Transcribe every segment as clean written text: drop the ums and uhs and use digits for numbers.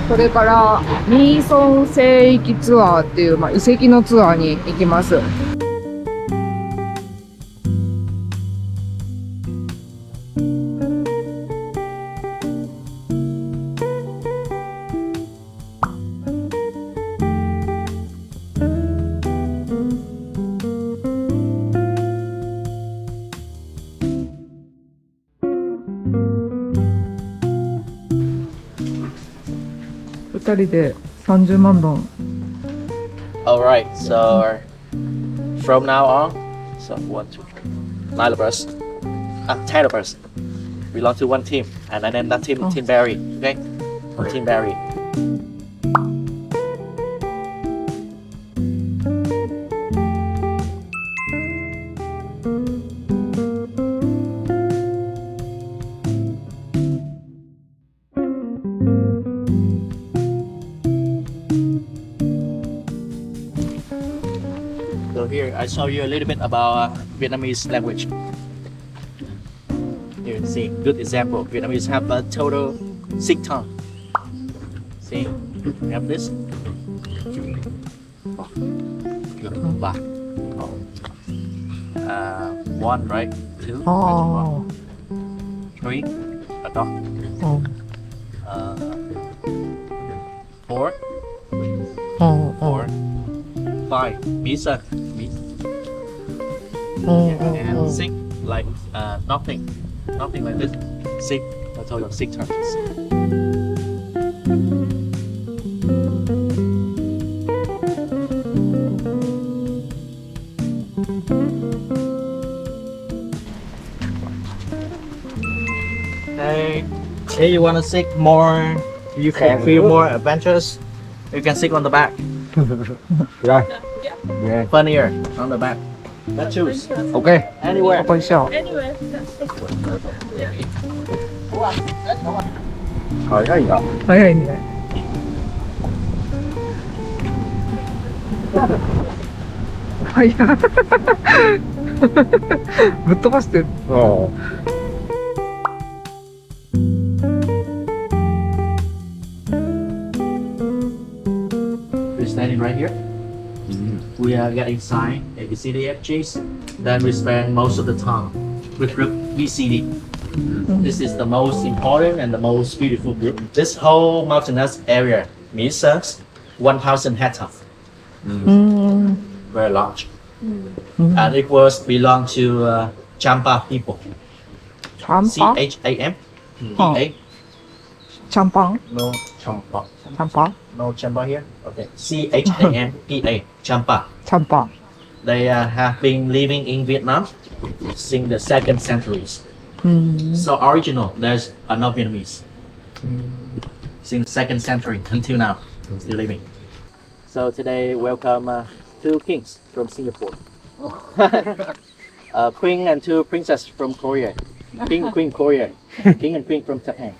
それからミーソン聖域ツアーっていう、遺跡のツアーに行きます。2人で30万ドン。Alright, so from now on, so 1, 2, 3, 9 of us, 10 of us belong to one team, and then that team, Team Barry, okay? Team Barry. So here I show you a little bit about Vietnamese language. Here, see, good example. Vietnamese have a total 6 tongues. See, we have this. One, right? 2, 3, a dog. 4, 5, Misa. And 6, like nothing like this. 6, a total of 6 tongues. Hey, if you want to seek more, you can feel more adventures, you can sit on the back. Rồi. Yeah. Funnier on the back. Let's choose. Ok. Anywhere. Con sợ. Hỏi cái gì ạ? Thấy hình này.ぶっ飛ばしてる。We're standing right here. We are getting signed ABCDFGs. Then we spend most of the time with group BCD. This is the most important and the most beautiful group. This whole mountainous area measures 1,000 hectares. Very large. And it was belong to Champa people. Champa? CHAMPA. Champagne? No Champa. Champa? No Champa here. Okay. CHAMPA. Champa. Champa. They have been living in Vietnam since the 2nd centuries. So original, there's no Vietnamese. Since 2nd century until now, still living. So today, welcome 2 kings from Singapore. Queen and 2 princesses from Korea. King, Queen Korea. King and Queen from Japan.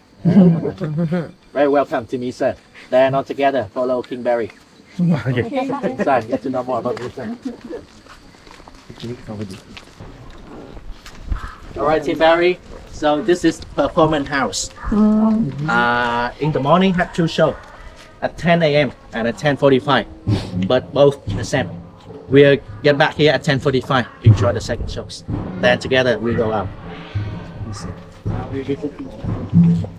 Very welcome to me, sir. Then all together, follow King Barry. Inside, get to know more about this. Alright, Team Barry. So this is performance house. In the morning, have 2 shows at 10 a.m. and at 10:45, but both the same. We'll get back here at 10:45. Enjoy the second shows. Then together we go out.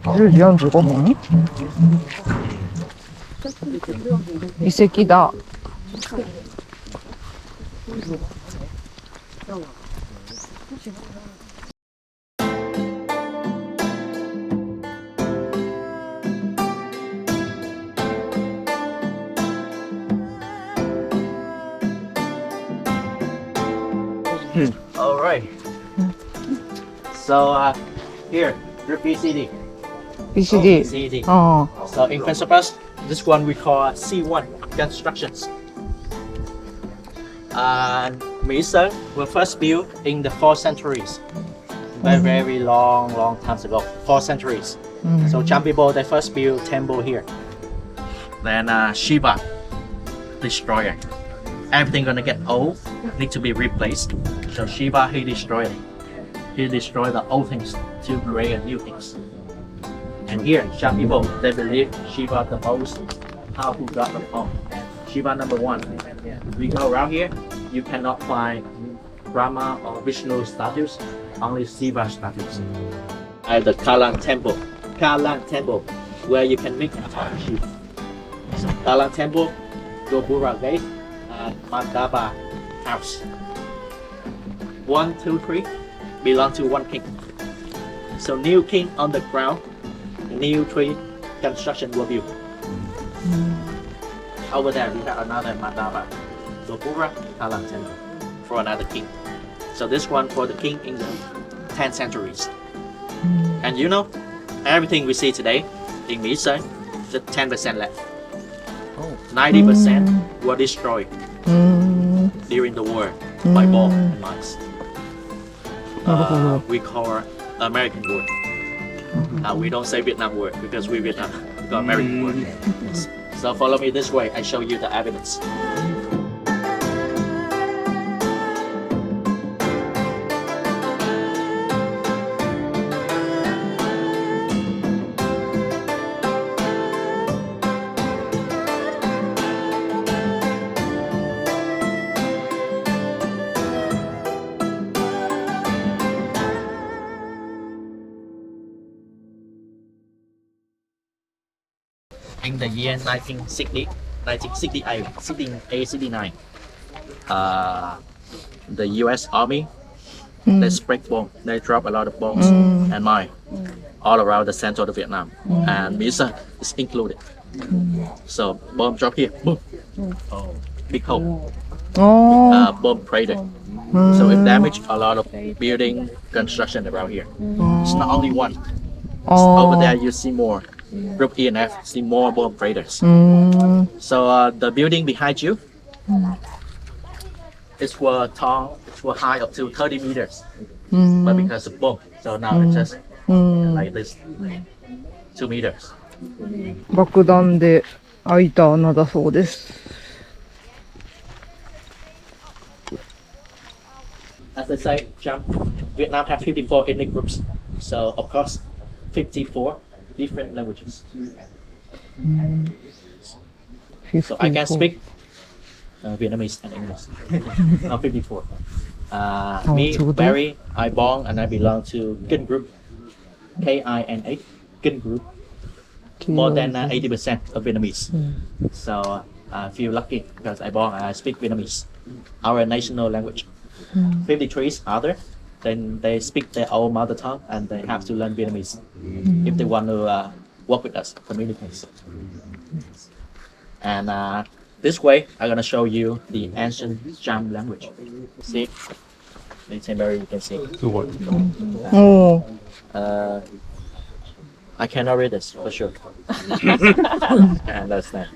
10時45分？遺跡だ。All right. So here, group BCD. BCD. BCD. あ So in principle, this one we call C1 constructions. Mesa were first built in the 4th centuries. Very long times ago. 4 centuries. So Cham people, they first built temple here. Then Shiva destroyer. Everything gonna get old, need to be replaced. So Shiva, he destroyed the old things to create new things. And here, some people, they believe Shiva the most powerful god of all. Shiva number 1. We go around here, you cannot find Brahma or Vishnu statues, only Shiva statues. At the Kalang Temple, where you can meet Shiva. So Kalang Temple, Gopura Gate, and Mandapa House. 1, 2, 3 belong to one king. So new king on the ground, new tree construction will build. Over there we have another Mandapa, Gopura Kalang Temple for another king. So this one for the king in the 10th centuries. And you know, everything we see today in Misan, just 10% left. 90% were destroyed during the war by bomb and mines. We call American war. We don't say Vietnam war because we Vietnam. We call American war. Yes. So follow me this way. I show you the evidence. In the year 1969, the U.S. Army, they spread bomb. They drop a lot of bombs and mine all around the center of Vietnam, and Misan is included. So bomb drop here, boom, big hole, bomb crater. So it damaged a lot of building construction around here. It's not only one. Over there you see more. Group E and F, see more bomb craters. So the building behind you, it was tall, it was high up to 30 meters. But because of bomb, so now it's just like this, 2 meters. 爆弾で開いた穴だそうです。As I say, Vietnam have 54 ethnic groups. So of course, 54 different languages. So I can speak Vietnamese and English. Not 54. Me, Barry, I born and I belong to Kin group. K-I-N-A, Kin group. More than 80% of Vietnamese. So I feel lucky because I born and I speak Vietnamese, our national language. 53 other, then they speak their own mother tongue and they have to learn Vietnamese if they want to work with us, communicate. And this way, I'm gonna show you the ancient Cham language. See, you can see. Oh. I cannot read this for sure. I understand.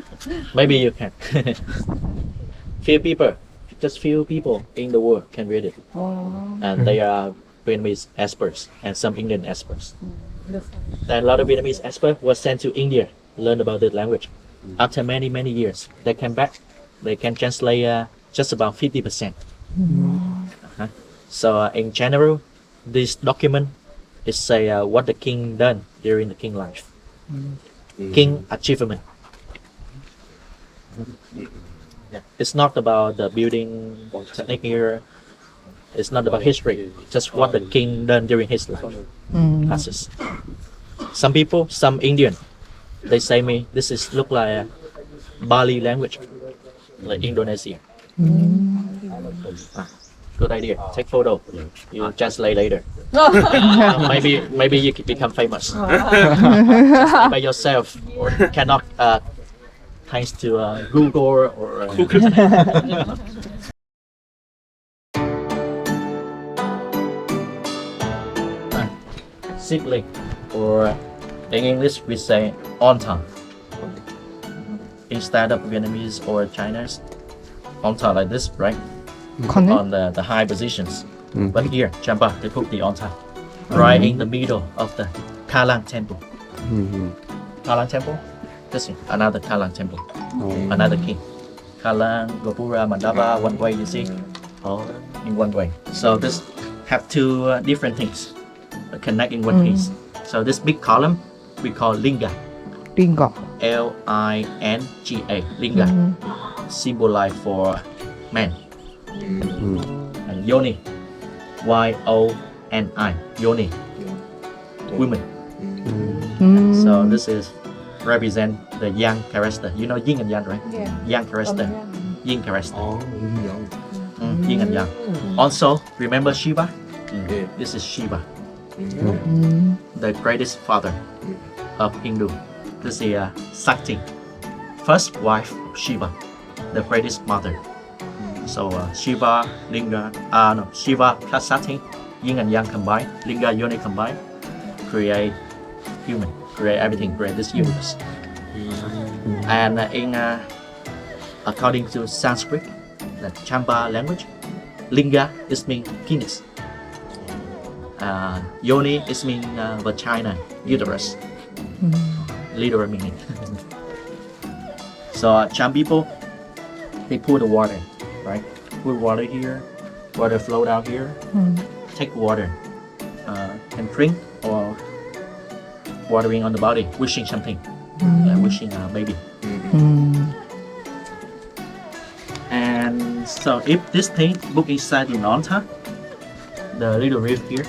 Maybe you can. Few people in the world can read it. And they are Vietnamese experts and some Indian experts. And a lot of Vietnamese experts were sent to India to learn about the language. After many years, they came back. They can translate just about 50%. So in general, this document is say what the king done during the king life. King achievement. Yeah. It's not about the building technique here. It's not about history. Just what the king done during his life. Passes. Some people, some Indian, they say me this is look like a Bali language, like Indonesia. Good idea. Take photo. You translate later. Maybe you can become famous. Just by yourself, or cannot thanks to Google or sibling, or in English we say on tongue instead of Vietnamese or Chinese. On tongue like this, right? On the high positions. But here, Champa, they put the on tongue right in the middle of the Kalang temple. Kalang temple. This is another Kalang temple, another king. Kalang, Gopura, Mandapa, one way, you see, all in one way. So this have two different things connect in one piece. So this big column we call linga. リンガ。 Linga. Linga. Symbolize for man. And yoni. Yoni. Yoni. Women. So this is represent the yang character. You know yin and yang, right? Yeah. Yang character. Yin character. 어, Yin and yang. Also, remember Shiva? 네. This is Shiva, the greatest father of Hindu. This is Sakti, first wife of Shiva, the greatest mother. So Shiva, Linga, Shiva plus Sakti, Yin and Yang combined, Linga, Yoni combined, create human, create everything, create this universe. And according to Sanskrit, the Champa language, Linga is mean penis. Yoni is mean vagina, uterus. Literal meaning. So Cham people, they pour the water, right? Put water here, water flow down here. Take water, and drink or watering on the body, wishing something, wishing a baby. And so if this thing book inside the altar, the little rift here,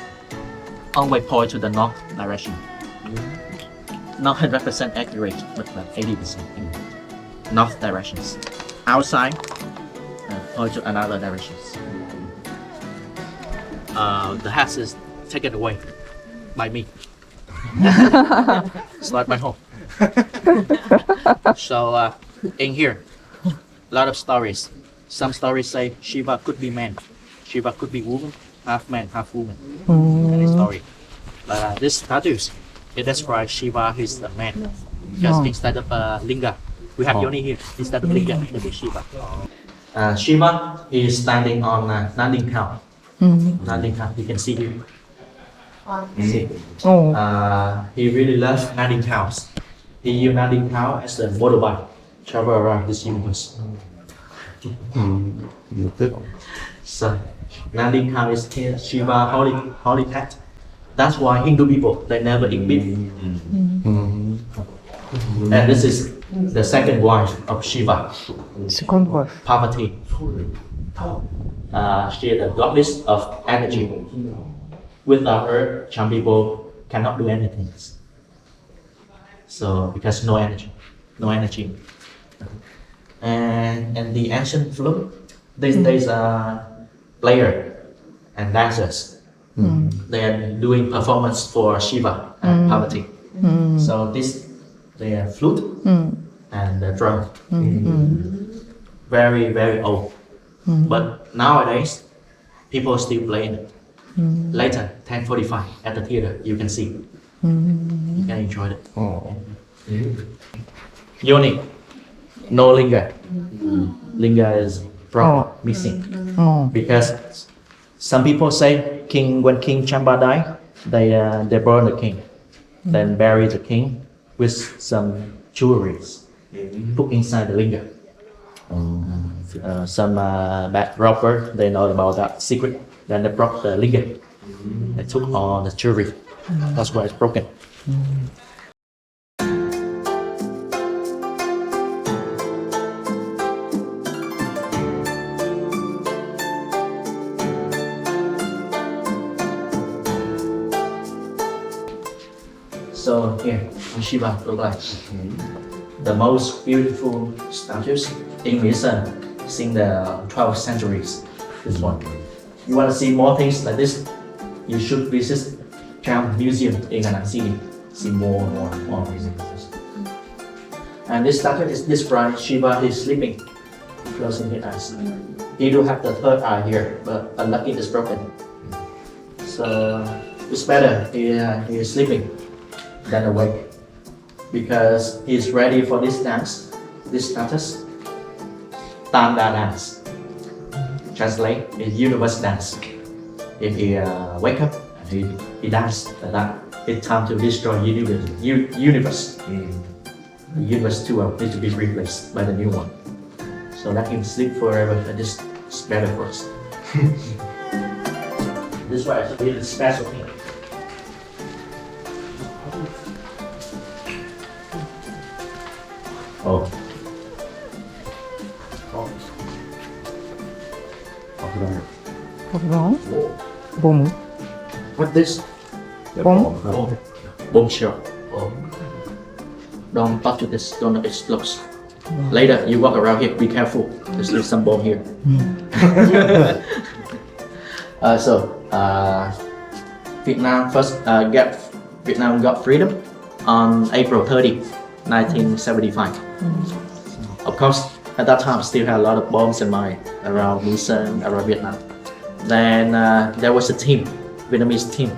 always point to the north direction. Not 100% accurate, but like 80% in north directions. Outside, point to another directions. The house is taken away by me. It's not my home. So in here, a lot of stories. Some stories say Shiva could be man, Shiva could be woman, half man, half woman. Any story. But this statues, it describes Shiva is the man. Because instead of linga, we have yoni here. Instead of linga, it is Shiva. Shiva is standing on Nanding cow. Nanding cow, you can see here. See? He really loves Nanding cows. He used Nanding cow as a motorbike, travel around this universe. So Nanding cow is Shiva holy cat. That's why Hindu people, they never eat beef. And this is the second wife of Shiva, Second wife. Parvati. She is the goddess of energy. Without her, Cham people cannot do anything. So because no energy. And the ancient flute, there's a player and dancers. They are doing performance for Shiva and Parvati. So this, they are flute and the drum. Very, very old. But nowadays, people still playing it. Later, 10:45 at the theater, you can see. You can enjoy it. Yoni, no linga. Linga is broken, missing. Because some people say when King Champa died, they burn the king, then bury the king with some jewelries put inside the linga. Some bad robber, they know about that secret. Then they broke the linga. They took all the jewelry. That's why it's broken. So here, Shiva look like the most beautiful statues in Misan since the 12th centuries. This one. You want to see more things like this? You should visit Cham Museum in Anang City. See more things. And this statue is described Shiva is sleeping, closing his eyes. He do have the third eye here, but unlucky it's broken. So it's better he is sleeping than awake, because he's ready for this dance, this status, Tanda dance. Translate is universe dance. If he wake up and he dance like that, it's time to destroy universe. The universe 2 needs to be replaced by the new one. So let him sleep forever, and this is better for us. This is why it's a really special thing. 어. 그다음에 그럼 뭐무? What's this? Bomb? Bomb shell. Don't touch this. Don't explode. Later, you walk around here. Be careful. There's some bomb here. Vietnam got freedom on April 30, 1975. Of course, at that time, still had a lot of bombs and mines around Misan, around Vietnam. Then there was a team, Vietnamese team.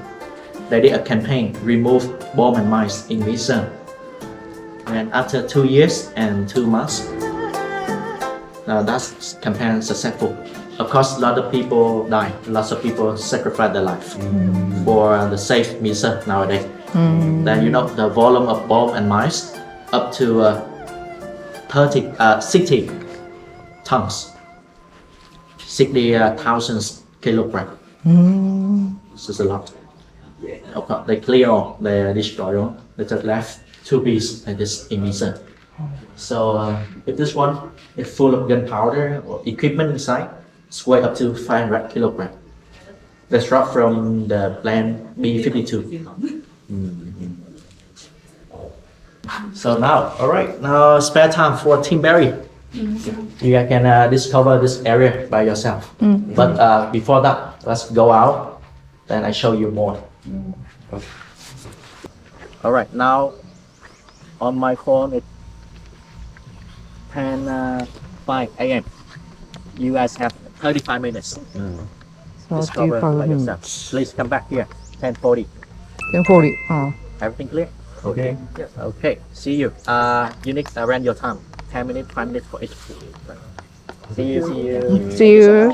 They did a campaign, remove bomb and mines in Misan. And after 2 years and 2 months, that campaign successful. Of course, a lot of people died. Lots of people sacrificed their life for the safe Misan nowadays. Then you know the volume of bomb and mines up to 60 tons, 60,000 kilograms. This is a lot. Of course, they clear all, they destroy all. They just left 2 pieces like this in Misan. So if this one is full of gunpowder or equipment inside, it's weigh up to 500 kilograms. That's dropped from the plane B-52. So now, alright, now spare time for Team Barry. You guys can discover this area by yourself. But before that, let's go out, then I show you more. Alright, now on my phone it's 10:05 a.m. You guys have 35 minutes. Discover by yourself. Please come back here. 10:40. 10:40. Everything clear? Okay. Okay. See you. You need to rent your time. 10 minutes, 5 minutes for each. See you. See you.